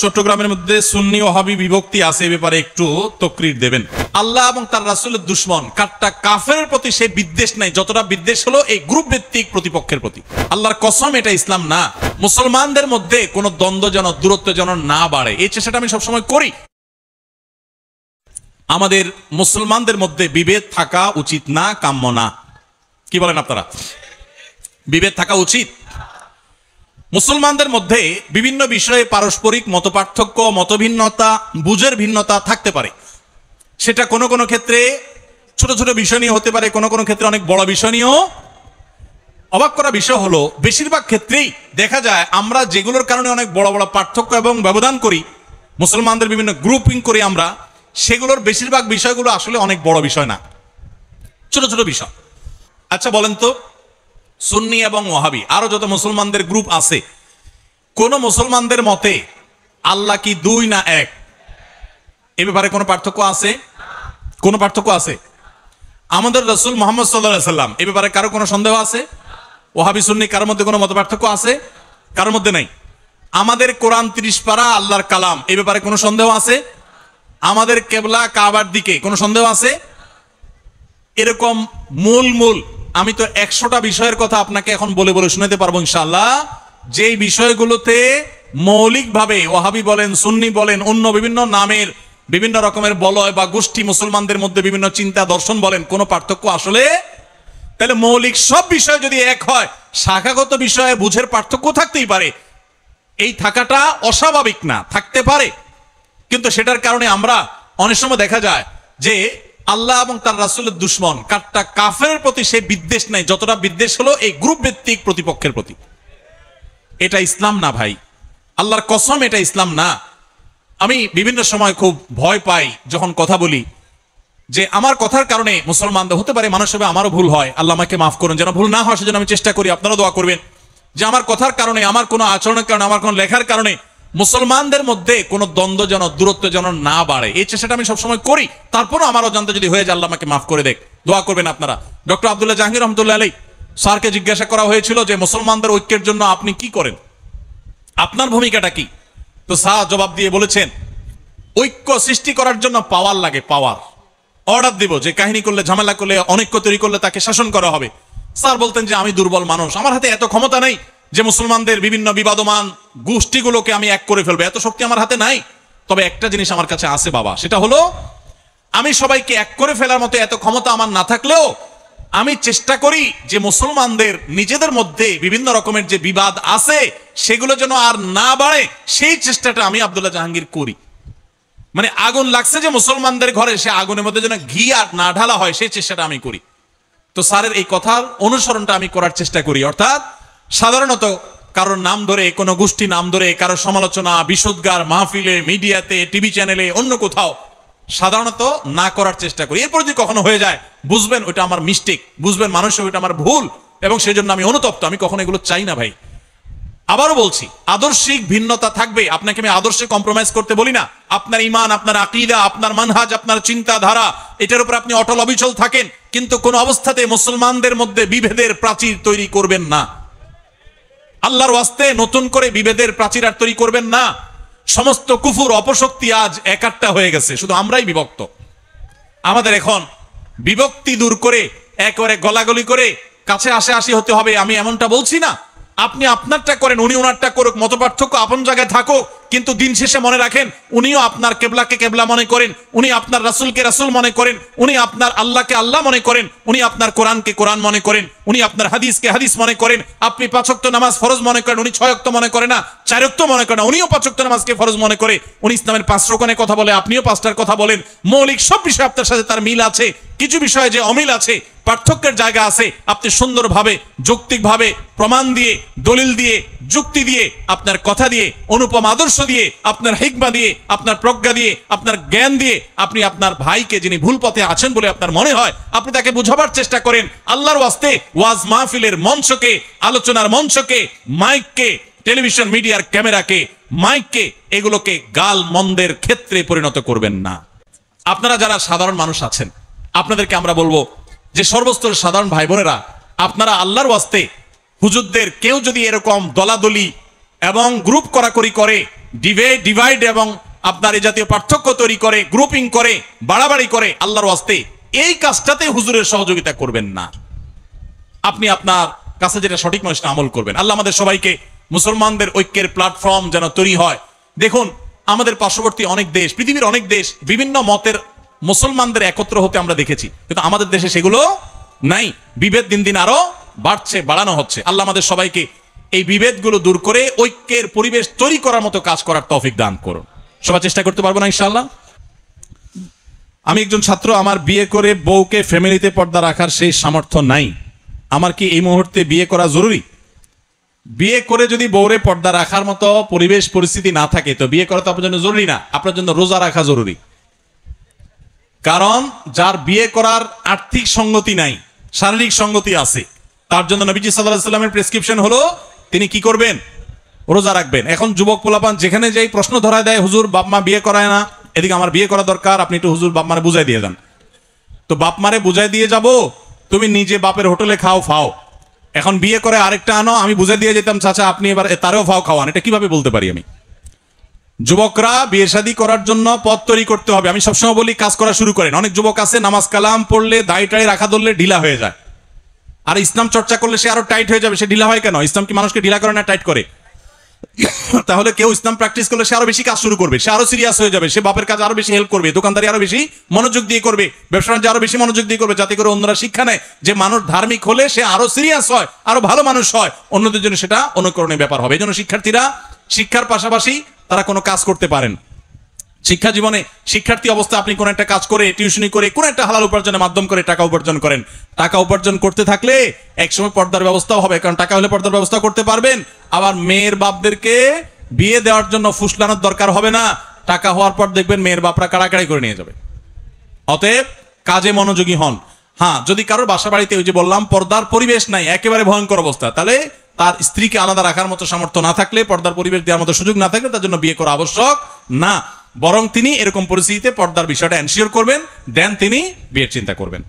চট্টগ্রামের মধ্যে সুন্নি ওয়াহাবি বিভক্তি আছে, এ ব্যাপারে একটু তকরির দেবেন। আল্লাহ এবং তার রাসূলের দুশমন কাট্টা কাফেরের প্রতি সে বিদ্বেষ নাই যতটা বিদ্বেষ হলো এই গ্রুপ ভিত্তিক প্রতিপক্ষের প্রতি। আল্লাহর কসম, এটা ইসলাম না। মুসলমানদের মধ্যে কোনো দ্বন্দ্ব যেন, দূরত্ব যেন না বাড়ে, এই চেষ্টাটা আমি সবসময় করি। আমাদের মুসলমানদের মধ্যে বিভেদ থাকা উচিত না, কাম্য না। কি বলেন আপনারা? বিভেদ থাকা উচিত। মুসলমানদের মধ্যে বিভিন্ন বিষয়ে পারস্পরিক মতপার্থক্য, মতভিন্নতা, বুঝের ভিন্নতা থাকতে পারে। সেটা কোনো কোনো ক্ষেত্রে ছোট ছোট বিষয় নিয়ে হতে পারে, কোনো কোনো ক্ষেত্রে অনেক বড় বিষয় নিয়েও। অবাক করা বিষয় হলো, বেশিরভাগ ক্ষেত্রেই দেখা যায় আমরা যেগুলোর কারণে অনেক বড় বড় পার্থক্য এবং ব্যবধান করি, মুসলমানদের বিভিন্ন গ্রুপিং করি আমরা, সেগুলোর বেশিরভাগ বিষয়গুলো আসলে অনেক বড় বিষয় না, ছোট ছোট বিষয়। আচ্ছা বলেন তো, সুন্নি এবং ওয়াহাবি আরো যত মুসলমানদের গ্রুপ আছে, কোন মুসলমানদের মতে আল্লাহ কি দুই না এক? এ ব্যাপারে কোনো পার্থক্য আছে? কোনো পার্থক্য আছে? আমাদের রাসূল মুহাম্মদ সাল্লাল্লাহু আলাইহি সাল্লাম, এ ব্যাপারে কারো কোনো সন্দেহ আছে? ওয়াহাবি সুন্নি কারোর মধ্যে কোনো মত পার্থক্য আছে? কারোর মধ্যে নাই। আমাদের কোরআন 30 পারা আল্লাহর কালাম, এ ব্যাপারে কোনো সন্দেহ আছে? আমাদের কেবলা কাবার দিকে কোনো সন্দেহ আছে? এরকম মূল আমি তো 100টা বিষয়ের কথা আপনাকে এখন বলে বলে শোনাতে পারবো ইনশাআল্লাহ, যেই বিষয়গুলোতে মৌলিকভাবে ওয়াহাবি বলেন, সুন্নি বলেন, অন্য বিভিন্ন নামের বিভিন্ন রকমের বলয় বা গোষ্ঠী মুসলমানদের মধ্যে বিভিন্ন চিন্তা দর্শন বলেন, কোনো পার্থক্য আসলে। তাহলে মৌলিক সব বিষয় যদি এক হয়, শাখাগত বিষয়ে বুঝের পার্থক্য থাকতেই পারে। এই থাকাটা অস্বাভাবিক না, থাকতে পারে। কিন্তু সেটার কারণে আমরা অনেক সময় দেখা যায় যে আল্লাহ এবং তার রাসূলের দুশমন কাট্টা কাফেরের প্রতি সে বিদ্বেষ নাই যতটা বিদ্বেষ হলো এই গ্রুপ ভিত্তিক প্রতিপক্ষের প্রতি। এটা ইসলাম না ভাই, আল্লাহর কসম, এটা ইসলাম না। আমি বিভিন্ন সময় খুব ভয় পাই যখন কথা বলি, যে আমার কথার কারণে মুসলমানদের হতে পারে, মানুষ হবে, আমারও ভুল হয়, আল্লাহ আমাকে মাফ করুন, যেন ভুল না হয় সেজন্য আমি চেষ্টা করি। আপনারা দোয়া করবেন যে আমার কথার কারণে, আমার কোনো আচরণের কারণে, আমার কোনো লেখার কারণে মুসলমানদের মধ্যে কোনো দ্বন্দ্ব যেন, দূরত্ব যেন না বাড়ে, এই চেষ্টাটা আমি সবসময় করি। তারপরও আমার অজান্তে যদি হয়ে যায়, আল্লাহ আমাকে মাফ করে দেখ, দোয়া করবেন আপনারা। ডক্টর আব্দুল্লাহ জাহাঙ্গীর রহমতুল্লাহ আলাইহি স্যারকে জিজ্ঞাসা করা হয়েছিল যে মুসলমানদের ঐক্যের জন্য আপনি কি করেন, আপনার ভূমিকাটা কি? তো স্যার জবাব দিয়ে বলেছেন, ঐক্য সৃষ্টি করার জন্য পাওয়ার লাগে, পাওয়ার। অর্ডার দিব যে কাহিনী করলে, ঝামেলা করলে, অনৈক্য তৈরি করলে তাকে শাসন করা হবে। স্যার বলতেন যে আমি দুর্বল মানুষ, আমার হাতে এত ক্ষমতা নেই যে মুসলমানদের বিভিন্ন বিবাদমান গোষ্ঠীগুলোকে আমি এক করে ফেলবো, এত শক্তি আমার হাতে নাই। তবে একটা জিনিস আমার কাছে আছে বাবা, সেটা হলো আমি সবাইকে এক করে ফেলার মতো এত ক্ষমতা আমার না থাকলেও আমি চেষ্টা করি যে মুসলমানদের নিজেদের মধ্যে বিভিন্ন রকমের যে বিবাদ আছে সেগুলো যেন আর না বাড়ে, সেই চেষ্টাটা আমি আব্দুল্লাহ জাহাঙ্গীর করি। মানে আগুন লাগছে যে মুসলমানদের ঘরে, সে আগুনের মধ্যে যেন ঘি আর না ঢালা হয়, সেই চেষ্টাটা আমি করি। তো স্যারের এই কথার অনুসরণটা আমি করার চেষ্টা করি। অর্থাৎ সাধারণত কারোর নাম ধরে, কোনো গোষ্ঠী নাম ধরে কারোর সমালোচনা, বিশুদ্গার, মাহফিলে, মিডিয়াতে, টিভি চ্যানেলে, অন্য কোথাও সাধারণত না করার চেষ্টা করি। এরপর যদি কখনো হয়ে যায়, বুঝবেন ওইটা আমার মিস্টেক, বুঝবেন মানুষ ওইটা আমার ভুল, এবং সেই জন্য আমি অনুতপ্ত। আমি কখনো এগুলো চাই না ভাই। আবারও বলছি, আদর্শিক ভিন্নতা থাকবে, আপনাকে আমি আদর্শে কম্প্রোমাইজ করতে বলি না। আপনার ঈমান, আপনার আকীদা, আপনার মানহাজ, আপনার চিন্তাধারা, এটার উপর আপনি অটল অবিচল থাকেন, কিন্তু কোন অবস্থাতে মুসলমানদের মধ্যে বিভেদের প্রাচীর তৈরি করবেন না। আল্লাহর ওয়াস্তে নতুন করে বিভেদের প্রাচীর আর তৈরি করবেন না। সমস্ত কুফুর, অপশক্তি আজ একাট্টা হয়ে গেছে, শুধু আমরাই বিভক্ত। আমাদের এখন বিভক্তি দূর করে একেবারে গলাগলি করে কাছে আসি হতে হবে, আমি এমনটা বলছি না। আপনি আপনারটা করেন, উনি ওনারটা করুক, মতপার্থক্য আপন জায়গায় থাকুক, কিন্তু দিন শেষে মনে রাখেন, উনিও আপনার কেবলাকে কেবলা মনে করেন, উনি আপনার রাসূলকে রাসূল মনে করেন, উনি আপনার আল্লাহকে আল্লাহ মনে করেন, উনি আপনার কোরআনকে কোরআন মনে করেন, উনি আপনার হাদিসকে হাদিস মনে করেন। আপনি 5 ওয়াক্ত নামাজ ফরজ মনে করেন, উনি 6 ওয়াক্ত মনে করে না, 4 ওয়াক্ত মনে করে না, উনিও 5 ওয়াক্ত নামাজকে ফরজ মনে করে। উনি ইসলামের 5 রকমের কথা বলে, আপনিও 5টার কথা বলেন। মৌলিক সব বিষয় আপনার সাথে তার মিল আছে, কিছু বিষয়ে যে অমিল আছে, পার্থক্যের জায়গা আছে, আপনি সুন্দরভাবে, যৌক্তিকভাবে, প্রমাণ দিয়ে, দলিল দিয়ে, যুক্তি দিয়ে, আপনার কথা দিয়ে, অনুপম আদর্শ দিয়ে, আপনার হিকমা দিয়ে, আপনার প্রজ্ঞা দিয়ে, আপনার জ্ঞান দিয়ে আপনি আপনার ভাইকে, যিনি ভুল পথে আছেন বলে আপনার মনে হয়, আপনি তাকে বোঝাবার চেষ্টা করেন। আল্লাহর ওয়াস্তে ওয়াজ মাহফিলের মঞ্চকে, আলোচনার মঞ্চকে, মাইককে, টেলিভিশন মিডিয়ার ক্যামেরাকে, মাইককে, এগুলোকে গাল মন্দের ক্ষেত্রে পরিণত করবেন না। আপনারা যারা সাধারণ মানুষ আছেন, আপনাদেরকে আমরা বলবো যে সর্বস্তরের সাধারণ ভাই বোনেরা, আপনারা আল্লাহর ওয়াস্তে হুজুরদের কেউ যদি এরকম দলাদলি এবং গ্রুপ করাকরি করে, ডিভাইড এবং আপনার এই জাতীয় পার্থক্য তৈরি করে, গ্রুপিং করে, বাড়াবাড়ি করে, আল্লাহর ওয়াস্তে এই কাজটাতে হুজুরের সহযোগিতা করবেন না। আপনি আপনার কাছে যেটা সঠিক মানুষ আমল করবেন। আল্লাহ আমাদের সবাইকে মুসলমানদের ঐক্যের প্ল্যাটফর্ম যেন তৈরি হয়। দেখুন, আমাদের পার্শ্ববর্তী অনেক দেশ, পৃথিবীর অনেক দেশ বিভিন্ন মতের মুসলমানদের একত্র হতে আমরা দেখেছি, কিন্তু আমাদের দেশে সেগুলো নাই। বিভেদ দিন দিন আরো বাড়ছে, বাড়ানো হচ্ছে। আল্লাহ আমাদের সবাইকে এই বিভেদগুলো দূর করে ঐক্যের পরিবেশ তৈরি করার মতো কাজ করার তৌফিক দান করুন। সবাই চেষ্টা করতে পারবো না ইনশাআল্লাহ? আমি একজন ছাত্র, আমার বিয়ে করে বউকে ফ্যামিলিতে পর্দা রাখার সেই সামর্থ্য নাই, আমার কি এই মুহূর্তে বিয়ে করা জরুরি? বিয়ে করে যদি বউরে পর্দা রাখার মতো পরিবেশ পরিস্থিতি না থাকে, তো বিয়ে করা তো আপনার জন্য জরুরি না, আপনার জন্য রোজা রাখা জরুরি। কারণ যার বিয়ে করার আর্থিক সঙ্গতি নাই, শারীরিক সঙ্গতি আছে, তার জন্য নবীজি সাল্লাল্লাহু আলাইহি ওয়াসাল্লামের প্রেসক্রিপশন হলো তিনি কি করবেন? রোজা রাখবেন। এখন যুবক পোলাপান যেখানে যাই প্রশ্ন ধরায় দেয়, হুজুর বাপ মা বিয়ে করায় না, এদিকে আমার বিয়ে করা দরকার, আপনি একটু হুজুর বাপ মারে বুঝাই দিয়ে যান। তো বাপ মারে বুঝাই দিয়ে যাব, তুমি নিজে বাপের হোটেলে খাও ফাও, এখন বিয়ে করে আরেকটা আনো, আমি বুঝাই দিয়ে যেতাম চাচা আপনি এবার তারেও ফাও খাওয়ান, এটা কিভাবে বলতে পারি আমি? যুবকরা বিয়ে শাদী করার জন্য পথ তৈরি করতে হবে। আমি সবসময় বলি কাজ করা শুরু করেন। অনেক যুবক আছে নামাজ কালাম পড়লে, দাড়ি টাড়ি রাখা ধরলে ঢিলা হয়ে যায়, আর ইসলাম চর্চা করলে সে আরো টাইট হয়ে যাবে। সে ঢিলা হয় কেন? ইসলাম কি মানুষকে ঢিলা করে না টাইট করে? তাহলে কেউ ইসলাম প্র্যাকটিস করলে সে আরো বেশি কাজ শুরু করবে, সে আরো সিরিয়াস হয়ে যাবে, সে বাপের কাজ আরো বেশি হেল্প করবে, দোকানদারি আরো বেশি মনোযোগ দিয়ে করবে, ব্যবসা বাণিজ্য আরো বেশি মনোযোগ দিয়ে করবে, যাতে করে অন্যরা শিক্ষা নেয় যে মানুষ ধার্মিক হলে সে আরো সিরিয়াস হয়, আরো ভালো মানুষ হয়, অন্যদের জন্য সেটা অনুকরণের ব্যাপার হবে। এই জন্য শিক্ষার্থীরা শিক্ষার পাশাপাশি তারা কোনো কাজ করতে পারেন। শিক্ষা জীবনে শিক্ষার্থী অবস্থা আপনি কোন একটা কাজ করে, টিউশনি করে, কোন একটা হালাল উপার্জনের মাধ্যম করে টাকা উপার্জন করেন। টাকা উপার্জন করতে থাকলে একসময় পর্দার ব্যবস্থাও হবে, কারণ টাকা হলে পর্দার ব্যবস্থা করতে পারবেন। আবার মেয়ের বাপদেরকে বিয়ে দেওয়ার জন্য ফুসলানোর দরকার হবে না, টাকা হওয়ার পর দেখবেন মেয়ের বাপরা কাড়াকাড়ি করে নিয়ে যাবে। অতএব কাজে মনোযোগী হন। হ্যাঁ, যদি কারোর বাসা বাড়িতে ওই যে বললাম পর্দার পরিবেশ নাই, একেবারে ভয়ঙ্কর অবস্থা, তাহলে তার স্ত্রীকে আলাদা রাখার মতো সামর্থ্য না থাকলে, পর্দার পরিবেশ দেওয়ার মতো সুযোগ না থাকলে তার জন্য বিয়ে করা আবশ্যক না। বরং তিনি এরকম পরিস্থিতিতে পর্দার বিষয়টা এনশিওর করবেন, দেন তিনি বিয়ের চিন্তা করবেন।